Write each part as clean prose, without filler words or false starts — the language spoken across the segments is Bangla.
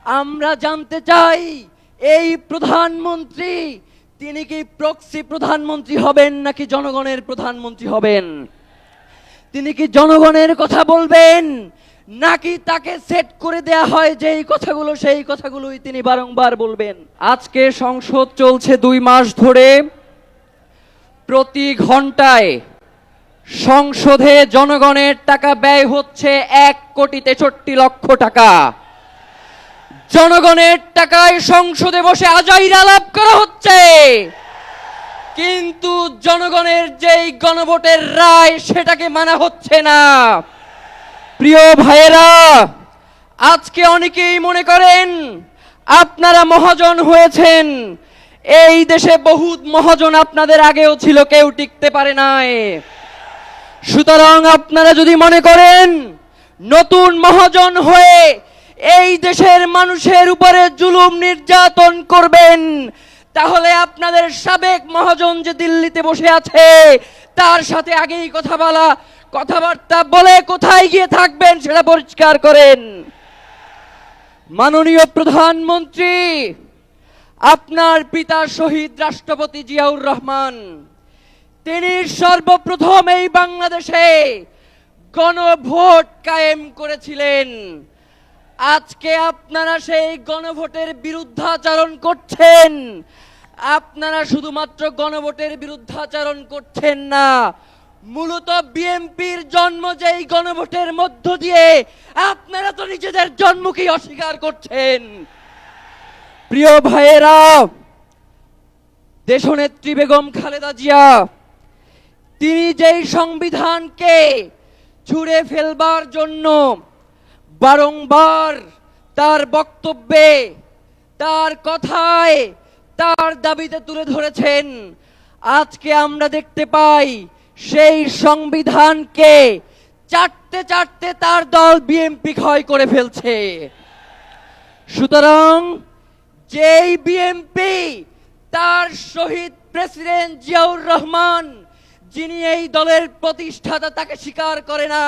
আমরা জানতে চাই এই প্রধানমন্ত্রী তিনি কি প্রক্সি প্রধানমন্ত্রী হবেন নাকি জনগণের প্রধানমন্ত্রী হবেন? তিনি কি জনগণের কথা বলবেন নাকি তাকে সেট করে দেয়া হয় যেই কথাগুলো সেই কথাগুলোই তিনি বারংবার বলবেন? আজকে সংসদ চলছে 2 মাস ধরে। প্রতি ঘন্টায় সংসদে জনগণের টাকা ব্যয় হচ্ছে 1,63,00,000 টাকা। জনগণের টাকায় সংসদে বসে আজাইর আলাপ করা হচ্ছে, কিন্তু জনগণের যেই গণভোটের রায় সেটাকে মানা হচ্ছে না। প্রিয় ভাইয়েরা, আজকে অনেকেই মনে করেন আপনারা মহাজন হয়েছেন। এই দেশে বহুত মহাজন আপনাদের আগেও ছিল, কেউ টিকতে পারে নাই। সুতরাং আপনারা যদি মনে করেন নতুন মহাজন হয়ে এই দেশের মানুষের উপরে জুলুম নির্যাতন করবেন, তাহলে আপনাদের সাবেক মহাজন যে দিল্লিতে বসে আছে তার সাথে আগেই কথাবার্তা বলে কোথায় গিয়ে থাকবেন সেটা পরিষ্কার করেন। মাননীয় প্রধানমন্ত্রী, আপনার পিতা শহীদ রাষ্ট্রপতি জিয়াউর রহমান, তিনি সর্বপ্রথম এই বাংলাদেশে গণভোট কায়েম করেছিলেন। আজকে আপনারা সেই গণভোটের বিরুদ্ধাচরণ করছেন। আপনারা শুধুমাত্র গণভোটের বিরুদ্ধাচরণ করছেন না, মূলত বিএনপির জন্ম যেই গণভোটের মধ্য দিয়ে, আপনারা তো নিজেদের জন্মকেই অস্বীকার করছেন। প্রিয় ভাইয়েরা, দেশনেত্রী বেগম খালেদা জিয়া তিনি যেই সংবিধানকে ছুঁড়ে ফেলবার জন্য বারংবার তার বক্তব্যে, তার কথায়, তার দাবিতে তুলে ধরেছেন, আজকে আমরা দেখতে পাই সেই সংবিধানকে চাটতে চাটতে তার দল বিএনপি ক্ষয় করে ফেলছে। সুতরাং যেই বিএনপি তার শহীদ প্রেসিডেন্ট জিয়াউর রহমান, যিনি এই দলের প্রতিষ্ঠাতা, তাকে স্বীকার করে না,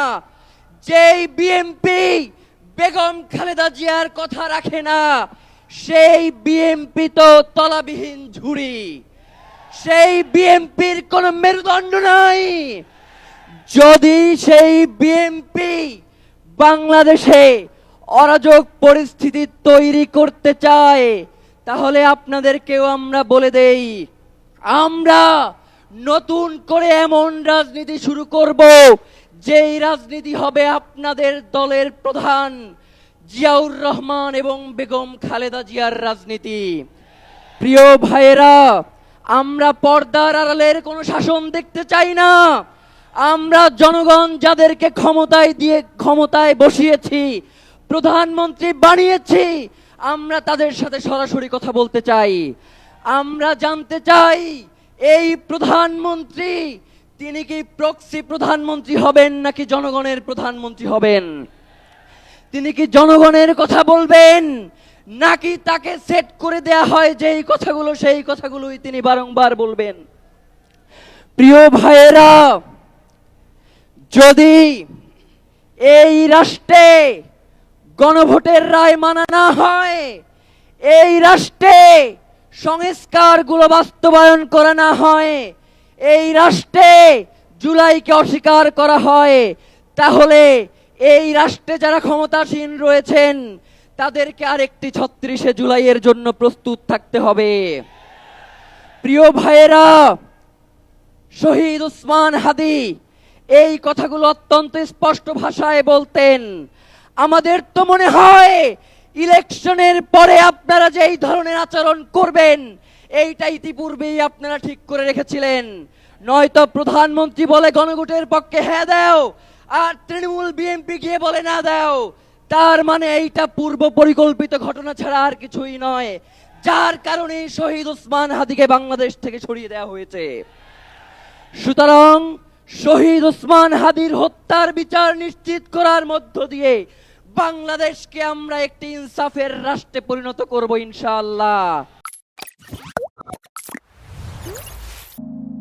যেই বিএনপি বেগম খালেদা জিয়ার কথা রাখে না, সেই বিএনপি তো তলাবিহীন ঝুড়ি। সেই বিএনপির কোনো মেরুদণ্ড নাই। যদি সেই বিএনপি বাংলাদেশে অরাজক পরিস্থিতি তৈরি করতে চায়, তাহলে আপনাদেরকেও আমরা বলে দেই, আমরা নতুন করে এমন রাজনীতি শুরু করব যেই রাজনীতি হবে আপনাদের দলের প্রধান জিয়াউর রহমান এবং বেগম খালেদা জিয়ার রাজনীতি। প্রিয় ভাইয়েরা, আমরা পর্দার আড়ালের কোনো শাসন দেখতে চাই না। আমরা জনগণ যাদেরকে ক্ষমতায় বসিয়েছি, প্রধানমন্ত্রী বানিয়েছি, আমরা তাদের সাথে সরাসরি কথা বলতে চাই। আমরা জানতে চাই এই প্রধানমন্ত্রী তিনি কি প্রক্সি প্রধানমন্ত্রী হবেন নাকি জনগণের প্রধানমন্ত্রী হবেন? তিনি কি জনগণের কথা বলবেন নাকি তাকে সেট করে দেয়া হয় যেই কথাগুলো সেই কথাগুলোই তিনি বারংবার বলবেন? প্রিয় ভাইয়েরা, যদি এই রাষ্ট্রে গণভোটের রায় মানা না হয়, এই রাষ্ট্রে সংস্কারগুলো বাস্তবায়ন করা না হয়, এই রাষ্ট্রে জুলাইকে অস্বীকার করা হয়, তাহলে এই রাষ্ট্রে যারা ক্ষমতাসীন রয়েছেন তাদেরকে আরেকটি 36শে জুলাইয়ের জন্য প্রস্তুত থাকতে হবে। প্রিয় ভাইয়েরা, শহীদ ওসমান হাদি এই কথাগুলো অত্যন্ত স্পষ্ট ভাষায় বলতেন। আমাদের তো মনে হয় ইলেকশনের পরে আপনারা যে এই ধরনের আচরণ করবেন এইটা ইতিপূর্বেই আপনারা ঠিক করে রেখেছিলেন। নয়তো প্রধানমন্ত্রী বলে গণভোটের পক্ষে হ্যাঁ দাও, আর তৃণমূল বিএনপি গিয়ে বলে না দাও। তার মানে এইটা পূর্ব পরিকল্পিত ঘটনা ছাড়া আর কিছুই নয়, যার কারণে শহীদ ওসমান হাদিকে বাংলাদেশ থেকে সরিয়ে দেওয়া হয়েছে। সুতরাং শহীদ ওসমান হাদির হত্যার বিচার নিশ্চিত করার মধ্য দিয়ে বাংলাদেশকে আমরা একটি ইনসাফের রাষ্ট্রে পরিণত করব ইনশাআল্লাহ।